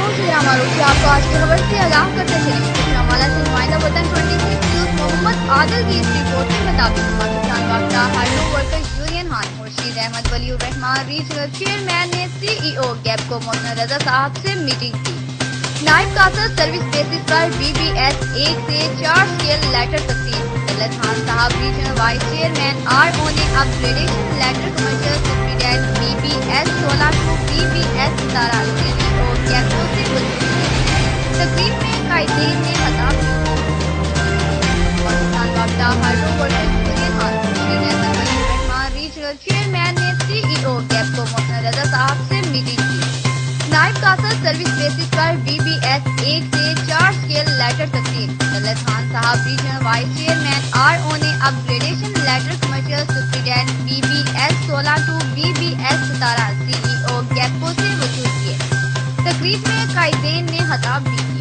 معروف کہ آپ کو آج کی خبر سے آگاہ کرتے چلیں۔ گوجرانوالہ سے نمائندہ وطن 26 یوسف محمد عادل کی اس رپورٹ کے مطابق پاکستان وابستہ ہارڈو ورکرز یونین ہاں خورشید احمد ولی الرحمان ریجنل چیئرمین نے سی ای او گیپ کو محسن رضا صاحب سے میٹنگ کی۔ نائب قاصد سروس بیسس پر BBS 1 سے 4 اسکیل لیٹر تقسیم۔ طلعت خان صاحب ریجنل وائس چیئرمین RO نے upgradation letter commercial superintendent BBS 16 کو BBS 17 CEO گیپو سے وصول کی۔ تقریب میں قائدین نے خطاب کیا۔ پاکستان وابستہ ہارڈو ورکرز یونین ہاں خورشید احمد ولی الرحمان ریجنل چیئرمین نے CEO گیپ کو محسن رضا صاحب سے میٹنگ کی۔ نائب قاصد سروس بیسس پر BBS 1 سے 4 اسکیل لیٹر تقسیم۔ طلعت خان صاحب ریجنل وائس چیئرمین RO نے upgradation letter commercial superintendent BBS 16 کو BBS 17 CEO گیپو سے وصول کیے۔ تقریب میں قائدین نے خطاب دیا۔